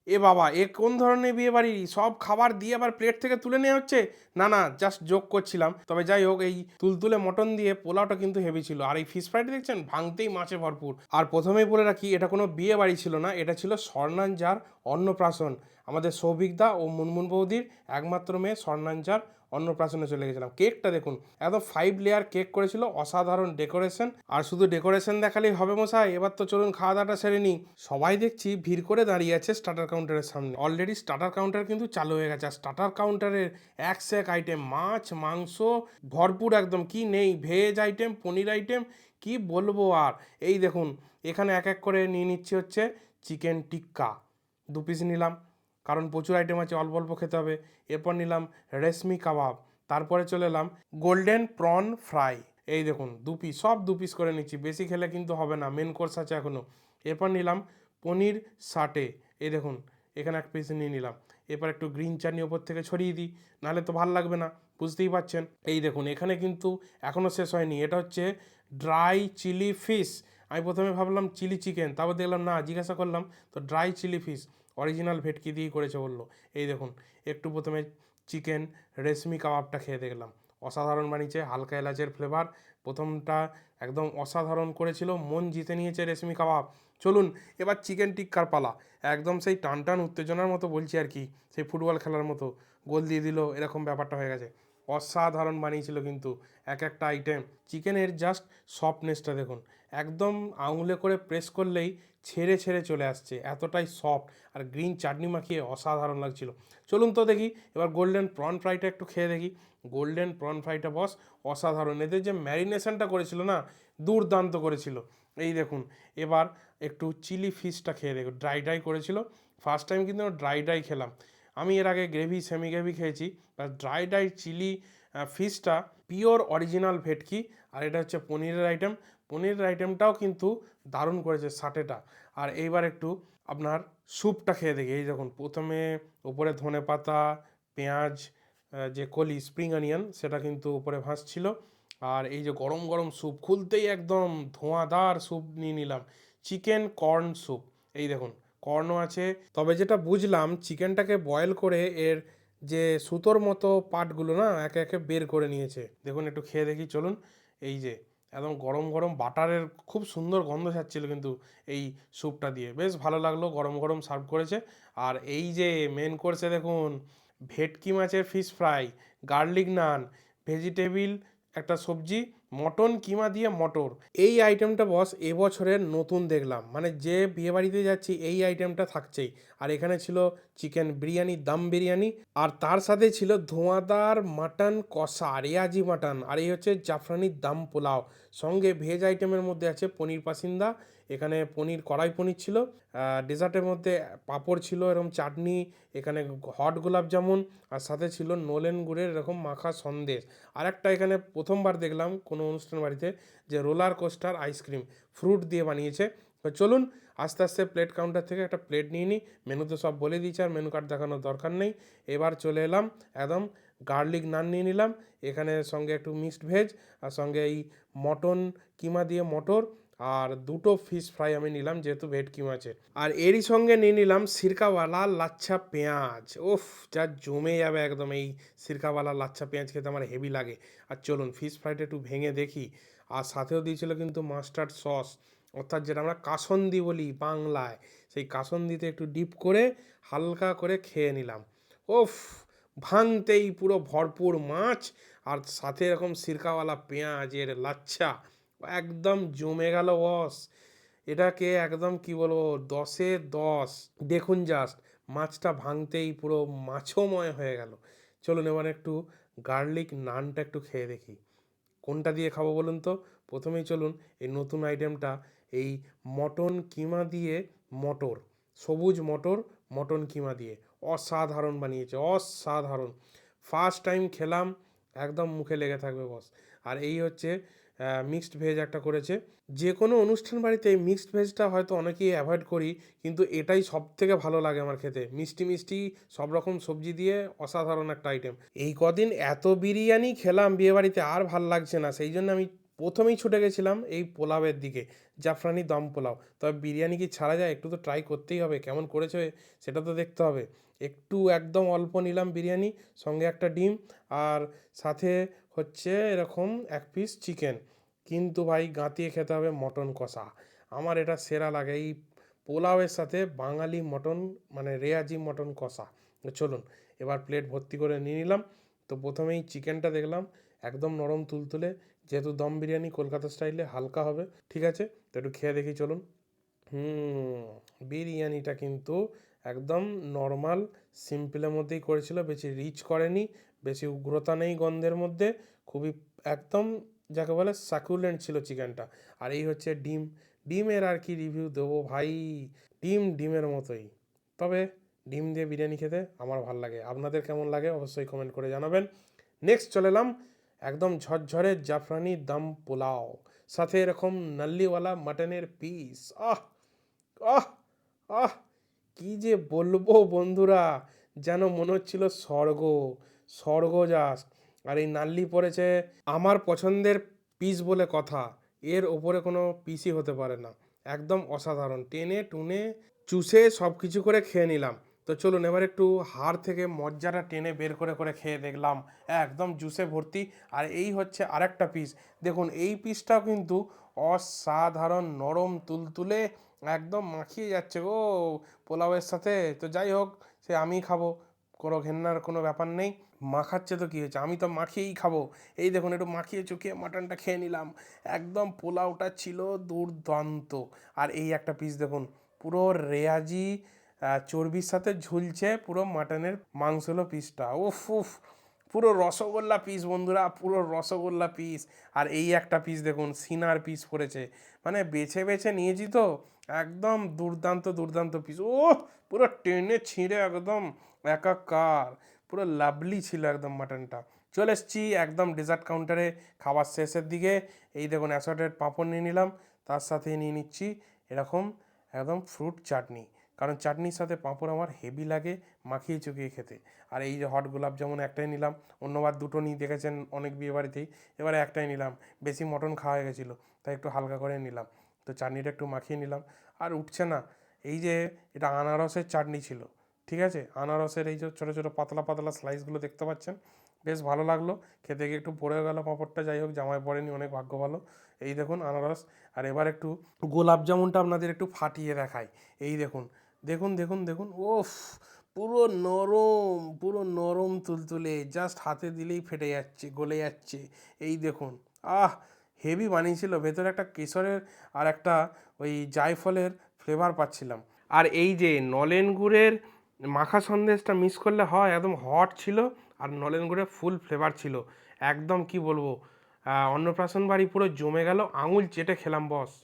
এ বাবা, এ কোন ধরনের বিয়ে বাড়ি? সব খাবার দিয়ে আবার প্লেট থেকে তুলে নেওয়া হচ্ছে? না না, জাস্ট জোক করছিলাম। তবে যাই হোক, এই তুলতুলে মটন দিয়ে পোলাওটা কিন্তু হেভি ছিল। আর এই ফিশ ফ্রাইটা দেখছেন, ভাঙতেই মাছে ভরপুর। আর প্রথমেই বলে রাখি, এটা কোনো বিয়ে বাড়ি ছিল না, এটা ছিল স্বর্ণাঞ্জার অন্নপ্রাশন। আমাদের সৌভিকদা ও মুনমুন বৌদির একমাত্র মেয়ে স্বর্ণাঞ্জার অন্নপ্রাশনে চলে গেছিলাম। কেকটা দেখুন, একদম 5 লেয়ার কেক করেছিল, অসাধারণ ডেকোরেশন। আর শুধু ডেকোরেশন দেখালেই হবে মশাই, এবার তো চলুন খাওয়া দাওয়াটা সেরে নিই। সবাই দেখছি ভিড় করে দাঁড়িয়ে আছে স্টার্টার কাউন্টারের সামনে। অলরেডি স্টার্টার কাউন্টার কিন্তু চালু হয়ে গেছে। আর স্টার্টার কাউন্টারের এক সে এক আইটেম, মাছ মাংস ভরপুর একদম, কি নেই, ভেজ আইটেম, পনির আইটেম, কি বলবো আর। এই দেখুন, এখানে এক এক করে নিয়ে নিচ্ছি হচ্ছে চিকেন টিক্কা, 2 পিস নিলাম, কারণ প্রচুর আইটেম আছে, অল্প অল্প খেতে হবে। এরপর নিলাম রেশমি কাবাব, তারপরে চলে এলাম গোল্ডেন প্রন ফ্রাই। এই দেখুন 2 পিস, সব 2 পিস করে নিচ্ছি, বেশি খেলে কিন্তু হবে না, মেন কোর্স আছে এখনও। এরপর নিলাম পনির সাটে, এই দেখুন এখানে 1 পিস নিয়ে নিলাম। এরপর একটু গ্রিন চাটনি ওপর থেকে ছড়িয়ে দিই, নাহলে তো ভাল লাগবে না, বুঝতেই পারছেন। এই দেখুন এখানে কিন্তু এখনও শেষ হয়নি, এটা হচ্ছে ড্রাই চিলি ফিশ। আমি প্রথমে ভাবলাম চিলি চিকেন, তারপর দেখলাম না, জিজ্ঞাসা করলাম তো ড্রাই চিলি ফিশ, অরিজিনাল ভেটকি দিয়েই করেছে বললো। এই দেখুন, একটু প্রথমে চিকেন রেশমি কাবাবটা খেয়ে দেখলাম, অসাধারণ বানিয়েছে, হালকা এলাচের ফ্লেভার। প্রথমটা একদম অসাধারণ করেছিল, মন জিতে নিয়েছে রেশমি কাবাব। চলুন এবার চিকেন টিক্কার পালা। একদম সেই টান টান উত্তেজনার মতো বলছি আর কি, সেই ফুটবল খেলার মতো, গোল দিয়ে দিল এরকম ব্যাপারটা হয়ে গেছে। অসাধারণ বানিয়েছিল কিন্তু এক একটা আইটেম। চিকেনের জাস্ট সফটনেসটা দেখুন, একদম আঙুলে করে প্রেস করলেই ছেড়ে ছেড়ে চলে আসছে, এতটাই সফট। আর গ্রিন চাটনি মাখিয়ে অসাধারণ লাগছিল। চলুন তো দেখি এবার গোল্ডেন প্রন ফ্রাইটা একটু খেয়ে দেখি। গোল্ডেন প্রন ফ্রাইটা বস অসাধারণ, এদের যে ম্যারিনেশনটা করেছিল না, দুর্দান্ত করেছিল। এই দেখুন, এবার একটু চিলি ফিশটা খেয়ে দেখুন, ড্রাই ড্রাই করেছিল। ফার্স্ট টাইম কিন্তু ড্রাই ড্রাই খেলাম। আমি এর আগে গ্রেভি সেমি গ্রেভি খেয়েছি, বাট ড্রাই ড্রাই চিলি ফিশটা পিওর অরিজিনাল ভেটকি। আর এটা হচ্ছে পনিরের আইটেম, পনিরের আইটেমটাও কিন্তু দারুণ করেছে সাটেটা। আর এইবার একটু আপনার স্যুপটা খেয়ে দেখি। এই দেখুন, প্রথমে উপরে ধনে পাতা, পেঁয়াজ, যে কলি স্প্রিং অনিয়ন, সেটা কিন্তু উপরে ভাসছিল। আর এই যে গরম গরম স্যুপ, খুলতেই একদম ধোঁয়াদার স্যুপ নিয়ে নিলাম, চিকেন কর্ন স্যুপ। এই দেখুন, কর্নও আছে। তবে যেটা বুঝলাম, চিকেনটাকে বয়েল করে এর যে সুতোর মতো পার্টগুলো না একে একে বের করে নিয়েছে। দেখুন একটু খেয়ে দেখি, চলুন। এই যে একদম গরম গরম বাটারের খুব সুন্দর গন্ধ ছাড়ছিল কিন্তু এই স্যুপটা দিয়ে, বেশ ভালো লাগলো, গরম গরম সার্ভ করেছে। আর এই যে মেন কোর্সে দেখুন, ভেটকি মাছের ফিশ ফ্রাই, গার্লিক নান, ভেজিটেবিল একটা সবজি, মটন কিমা দিয়ে মটর। এই আইটেমটা বস এবছরের নতুন দেখলাম, মানে যে বিয়েবাড়িতে যাচ্ছি এই আইটেমটা থাকছেই। আর এখানে ছিল চিকেন বিরিয়ানি, দম বিরিয়ানি, আর তার সাথে ছিল ধোঁয়াদার মাটন কষা, রেয়াজি মাটন, আর এই হচ্ছে জাফরানি দম পোলাও। সঙ্গে ভেজ আইটেমের মধ্যে আছে পনির পাসিন্দা, এখানে পনির কড়াই পনির ছিল। ডেজার্টের মধ্যে পাঁপড় ছিল, এরকম চাটনি, এখানে হট গোলাপ জামুন, আর সাথে ছিল নোলেন গুড়ের এরকম মাখা সন্দেশ। আর একটা এখানে প্রথমবার দেখলাম কোনো অনুষ্ঠান বাড়িতে, যে রোলার কোস্টার আইসক্রিম ফ্রুট দিয়ে বানিয়েছে। তো চলুন আস্তে আস্তে প্লেট কাউন্টার থেকে একটা প্লেট নিয়ে নিই, মেনুতে সব বলে দিয়েছে, আর মেনু কার্ড দেখানোর দরকার নেই। এবার চলে এলাম একদম গার্লিক নান নিয়ে নিলাম, এখানে সঙ্গে একটু মিক্সড ভেজ, আর সঙ্গে এই মটন কিমা দিয়ে মটর, আর 2টো ফিশ ফ্রাই আমি নিলাম যেহেতু ভেটকি মাছের। আর এরই সঙ্গে নিয়ে নিলাম সিরকাওয়ালা লাচ্ছা পেঁয়াজ। ওফ, যা জমে যাবে একদম, এই সিরকাওয়ালা লাচ্ছা পেঁয়াজ খেতে আমার হেভি লাগে। আর চলুন ফিশ ফ্রাইটা একটু ভেঙে দেখি। আর সাথেও দিয়েছিল কিন্তু মাস্টার্ড সস, অর্থাৎ যেটা আমরা কাসন্দি বলি বাংলায়, সেই কাসন্দিতে একটু ডিপ করে হালকা করে খেয়ে নিলাম। ওফ, ভাঙতেই পুরো ভরপুর মাছ, আর সাথে এরকম সিরকাওয়ালা পেঁয়াজের লাচ্ছা, একদম জমে গেল বস। এটাকে একদম কি বলবো, 10-এ 10। দেখুন জাস্ট, মাছটা ভাঙতেই পুরো মাছময় হয়ে গেল। চলুন এবার একটু গার্লিক নানটা একটু খেয়ে দেখি। কোনটা দিয়ে খাবো বলুন তো? প্রথমেই চলুন এই নতুন আইটেমটা, এই মটন কিমা দিয়ে মটর, সবুজ মটর, মটন কিমা দিয়ে অসাধারণ বানিয়েছে, অসাধারণ। ফার্স্ট টাইম খেলাম, একদম মুখে লেগে থাকবে বস। আর এই হচ্ছে মিক্সড ভেজ একটা করেছে। যে কোনো অনুষ্ঠান বাড়িতে এই মিক্সড ভেজটা হয়তো অনেকেই অ্যাভয়েড করি, কিন্তু এটাই সব থেকে ভালো লাগে আমার খেতে, মিষ্টি মিষ্টি সব রকম সবজি দিয়ে অসাধারণ একটা আইটেম। এই কদিন এত বিরিয়ানি খেলাম বিয়েবাড়িতে, আর ভাল লাগছে না, সেই জন্য আমি প্রথমেই ছুটে গেছিলাম এই পোলাওয়ের দিকে, জাফরানি দম পোলাও। তবে বিরিয়ানি কি ছাড়া যায়? একটু তো ট্রাই করতেই হবে, কেমন করেছে সেটা তো দেখতে হবে। একটু একদম অল্প নিলাম বিরিয়ানি, সঙ্গে একটা ডিম, আর সাথে হচ্ছে এরকম 1 পিস চিকেন। কিন্তু ভাই গাঁতিয়ে খেতে হবে মটন কষা, আমার এটা সেরা লাগে এই পোলাওয়ের সাথে বাঙালি মটন, মানে রেয়াজি মটন কষা। তো চলুন এবার প্লেট ভর্তি করে নিয়ে নিলাম। তো প্রথমেই চিকেনটা দেখলাম একদম নরম তুলতুলে, যেহেতু দম বিরিয়ানি কলকাতা স্টাইলে হালকা হবে, ঠিক আছে। তো একটু খেয়ে দেখি চলুন। বিরিয়ানিটা কিন্তু একদম নর্মাল সিম্পলের মধ্যেই করেছিল, বেশি রিচ করেনি, বেশি উগ্রতা নেই গন্ধের মধ্যে, খুবই একদম যাকে বলে সাকুলেন্ট ছিল চিকেনটা। আর এই হচ্ছে ডিম, ডিমের আর কি রিভিউ দেবো ভাই, ডিম ডিমের মতোই। তবে ডিম দিয়ে বিরিয়ানি খেতে আমার ভালো লাগে, আপনাদের কেমন লাগে অবশ্যই কমেন্ট করে জানাবেন। নেক্সট চলে এলাম একদম ঝরঝরে জাফরানি দম পোলাও, সাথে এরকম নাল্লিওয়ালা মাটনের পিস। আহ আহ আহ কি যে বলবো বন্ধুরা, যেন মনে হচ্ছিল স্বর্গ, স্বর্গ জাস্ট। আর এই নাল্লি পড়েছে আমার পছন্দের পিস বলে কথা, এর ওপরে কোনো পিসই হতে পারে না, একদম অসাধারণ, টেনে টুনে চুষে সব কিছু করে খেয়ে নিলাম। তো চলুন এবার একটু হাড় থেকে মজ্জাটা টেনে বের করে করে খেয়ে দেখলাম, একদম জুসে ভর্তি। আর এই হচ্ছে আরেকটা পিস, দেখুন এই পিসটাও কিন্তু অসাধারণ নরম তুলতুলে, একদম মাখিয়ে যাচ্ছে গো পোলাওয়ের সাথে। তো যাই হোক, সে আমি খাবো, কোনো ঘেন্নার কোনো ব্যাপার নেই, মাখাচ্ছে তো কী হয়েছে, আমি তো মাখিয়েই খাবো। এই দেখুন একটু মাখিয়ে চুকিয়ে মাটনটা খেয়ে নিলাম, একদম পোলাওটা ছিল দুর্দান্ত। আর এই একটা পিস দেখুন, পুরো রেয়াজি চর্বির সাথে ঝুলছে পুরো মাটনের মাংসলো পিসটা, উফ উফ, পুরো রসগোল্লা পিস বন্ধুরা, পুরো রসগোল্লা পিস। আর এই একটা পিস দেখুন সিনার পিস পড়েছে, মানে বেছে বেছে নিয়েছি তো, একদম দুর্দান্ত দুর্দান্ত পিস, ও পুরো টেনে ছিঁড়ে একদম একাকার, পুরো লাভলি ছিল একদম মাটনটা। চলে এসছি একদম ডেজার্ট কাউন্টারে খাবার শেষের দিকে। এই দেখুন অ্যাসর্টেড পাঁপড় নিয়ে নিলাম, তার সাথে নিয়ে নিচ্ছি এরকম একদম ফ্রুট চাটনি, কারণ চাটনির সাথে পাঁপড় আমার হেভি লাগে মাখিয়ে চুকিয়ে খেতে। আর এই যে হট গোলাপ জামুন একটাই নিলাম, অন্যবার দুটো নিয়ে দেখেছেন অনেক বিয়ে বাড়িতেই, এবারে একটাই নিলাম, বেশি মটন খাওয়া হয়ে গেছিলো তাই একটু হালকা করে নিলাম। তো চাটনিটা একটু মাখিয়ে নিলাম, আর উঠছে না, এই যে এটা আনারসের চাটনি ছিল, ঠিক আছে, আনারসের এই যে ছোটো ছোটো পাতলা পাতলা স্লাইসগুলো দেখতে পাচ্ছেন, বেশ ভালো লাগলো খেতে, গিয়ে একটু পড়ে গেল পাঁপড়টা, যাই হোক জামায় পড়েনি, অনেক ভাগ্য ভালো। এই দেখুন আনারস। আর এবার একটু গোলাপ জামুনটা আপনাদের একটু ফাটিয়ে দেখাই, এই দেখুন দেখুন দেখুন দেখুন, ওফ, পুরো নরম, পুরো নরম তুলতুলে, জাস্ট হাতে দিলেই ফেটে যাচ্ছে, গলে যাচ্ছে। এই দেখুন, আহ হেভি বানিয়েছিল, ভেতরে একটা কেশরের আর একটা ওই জায়ফলের ফ্লেভার পাচ্ছিলাম। আর এই যে নলেন গুড়ের মাখা সন্দেশটা মিস করলে হয়, একদম হট ছিল, আর নলেন গুড়ের ফুল ফ্লেভার ছিল, একদম কি বলবো, অন্নপ্রাশন বাড়ি পুরো জমে গেল, আঙুল চেটে খেলাম বস।